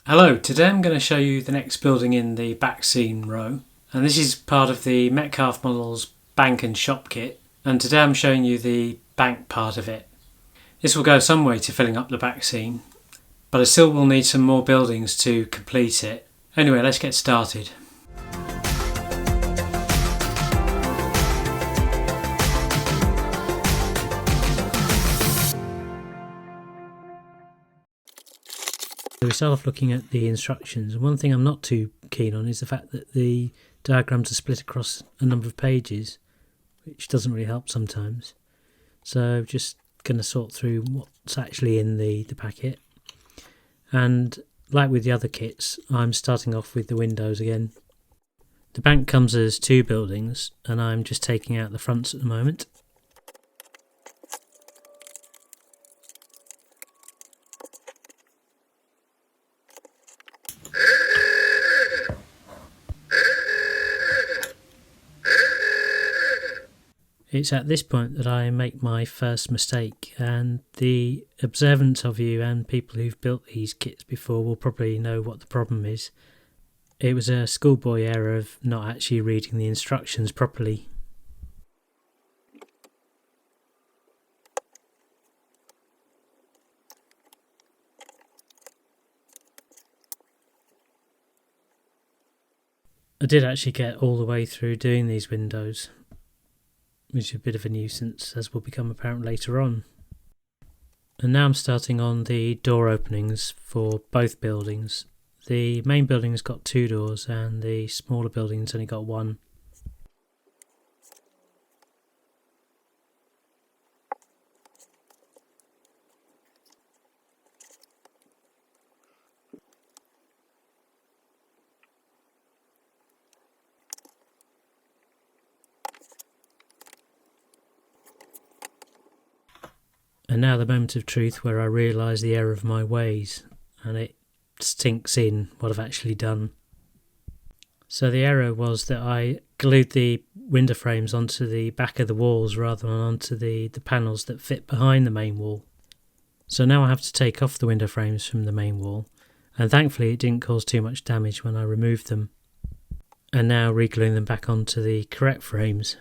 Hello, today I'm going to show you the next building in the backscene row, and this is part of the Metcalfe Model's bank and shop kit, and today I'm showing you the bank part of it. This will go some way to filling up the backscene, but I still will need some more buildings to complete it. Anyway, let's get started. So we start off looking at the instructions, and one thing I'm not too keen on is the fact that the diagrams are split across a number of pages, which doesn't really help sometimes. So just going to sort through what's actually in the packet, and like with the other kits, I'm starting off with the windows again. The bank comes as two buildings, and I'm just taking out the fronts at the moment. It's at this point that I make my first mistake, and the observant of you and people who've built these kits before will probably know what the problem is. It was a schoolboy error of not actually reading the instructions properly. I did actually get all the way through doing these windows, which is a bit of a nuisance, as will become apparent later on. And now I'm starting on the door openings for both buildings. The main building's got two doors and the smaller building's only got one. And now the moment of truth where I realise the error of my ways, and it sinks in what I've actually done. So the error was that I glued the window frames onto the back of the walls rather than onto the panels that fit behind the main wall. So now I have to take off the window frames from the main wall, and thankfully it didn't cause too much damage when I removed them. And now re-gluing them back onto the correct frames.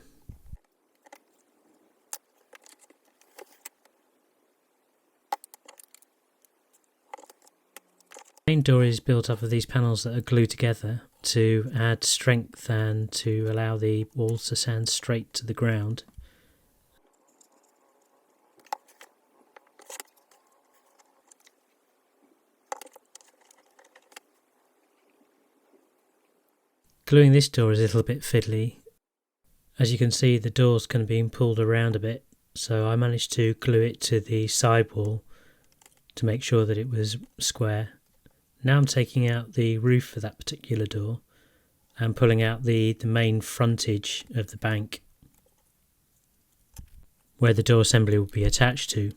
The main door is built up of these panels that are glued together to add strength and to allow the walls to stand straight to the ground. Gluing this door is a little bit fiddly. As you can see, the door's kind of being pulled around a bit, so I managed to glue it to the side wall to make sure that it was square. Now I'm taking out the roof for that particular door and pulling out the main frontage of the bank where the door assembly will be attached to.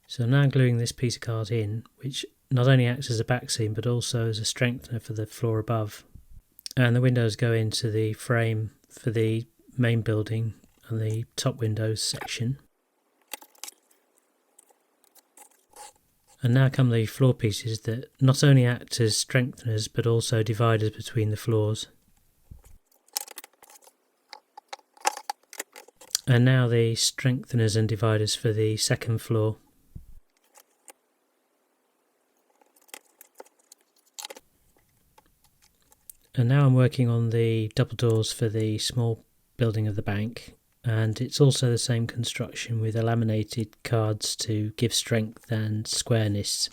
So now I'm gluing this piece of card in, which not only acts as a backseam but also as a strengthener for the floor above. And the windows go into the frame for the main building and the top windows section. And now come the floor pieces that not only act as strengtheners but also dividers between the floors. And now the strengtheners and dividers for the second floor. And now I'm working on the double doors for the small building of the bank, and it's also the same construction with laminated cards to give strength and squareness.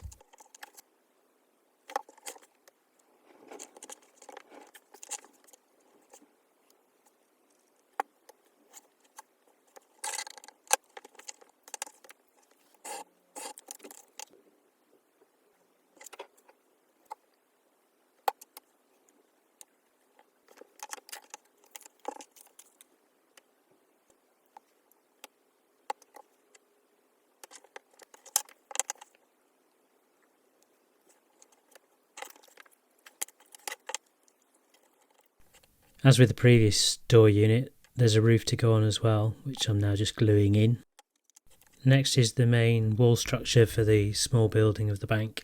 As with the previous door unit, there's a roof to go on as well, which I'm now just gluing in. Next is the main wall structure for the small building of the bank,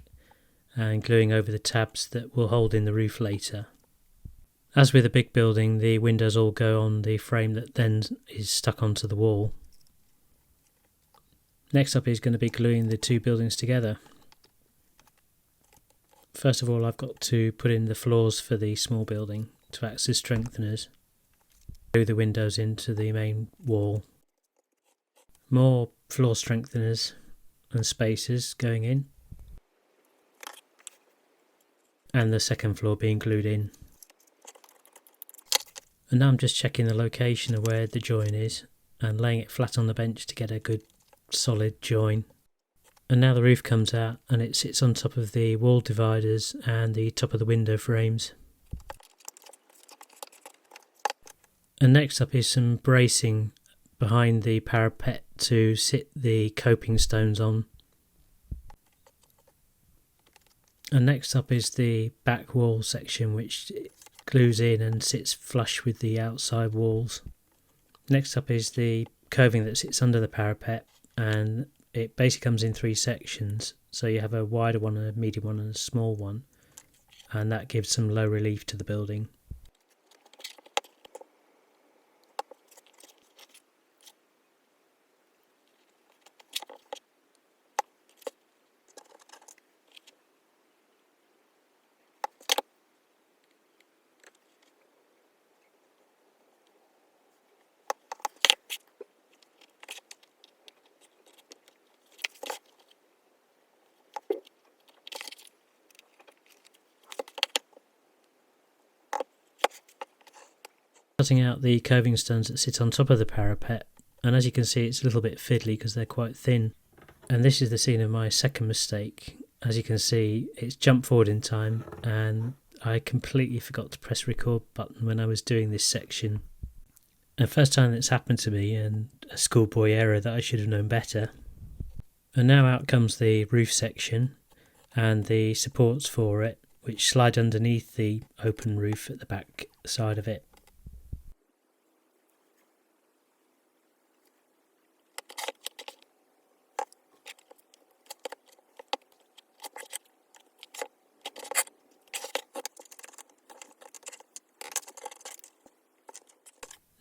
and gluing over the tabs that will hold in the roof later. As with a big building, the windows all go on the frame that then is stuck onto the wall. Next up is going to be gluing the two buildings together. First of all, I've got to put in the floors for the small building to act as strengtheners. Glue the windows into the main wall. More floor strengtheners and spacers going in. And the second floor being glued in. And now I'm just checking the location of where the join is and laying it flat on the bench to get a good solid join. And now the roof comes out and it sits on top of the wall dividers and the top of the window frames. And next up is some bracing behind the parapet to sit the coping stones on. And next up is the back wall section, which glues in and sits flush with the outside walls. Next up is the coving that sits under the parapet, and it basically comes in three sections. So you have a wider one, a medium one and a small one, and that gives some low relief to the building. Cutting out the coving stones that sit on top of the parapet, and as you can see it's a little bit fiddly because they're quite thin. And this is the scene of my second mistake. As you can see, it's jumped forward in time and I completely forgot to press record button when I was doing this section. The first time that's happened to me, and a schoolboy error that I should have known better. And now out comes the roof section and the supports for it, which slide underneath the open roof at the back side of it.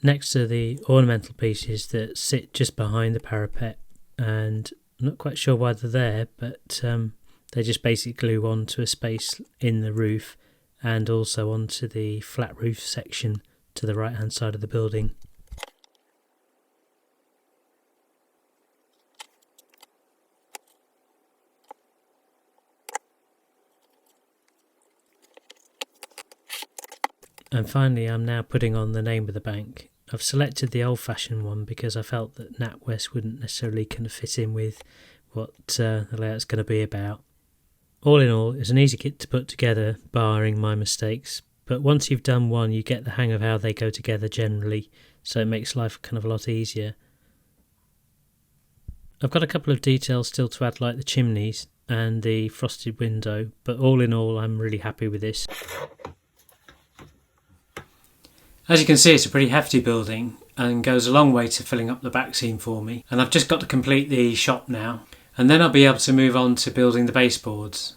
Next are the ornamental pieces that sit just behind the parapet, and I'm not quite sure why they're there, but they just basically glue onto a space in the roof and also onto the flat roof section to the right hand side of the building. And finally, I'm now putting on the name of the bank. I've selected the old-fashioned one because I felt that NatWest wouldn't necessarily kind of fit in with what the layout's going to be about. All in all, it's an easy kit to put together, barring my mistakes. But once you've done one, you get the hang of how they go together generally, so it makes life kind of a lot easier. I've got a couple of details still to add, like the chimneys and the frosted window, but all in all, I'm really happy with this. As you can see, it's a pretty hefty building and goes a long way to filling up the back scene for me. And I've just got to complete the shop now, and then I'll be able to move on to building the baseboards.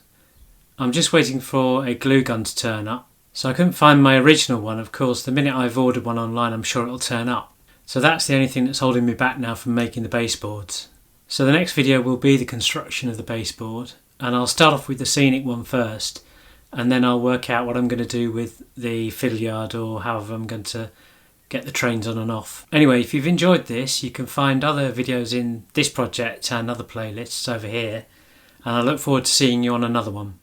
I'm just waiting for a glue gun to turn up. So I couldn't find my original one. Of course, the minute I've ordered one online, I'm sure it'll turn up. So that's the only thing that's holding me back now from making the baseboards. So the next video will be the construction of the baseboard, and I'll start off with the scenic one first, and then I'll work out what I'm going to do with the fiddle yard, or however I'm going to get the trains on and off. Anyway, if you've enjoyed this, you can find other videos in this project and other playlists over here, and I look forward to seeing you on another one.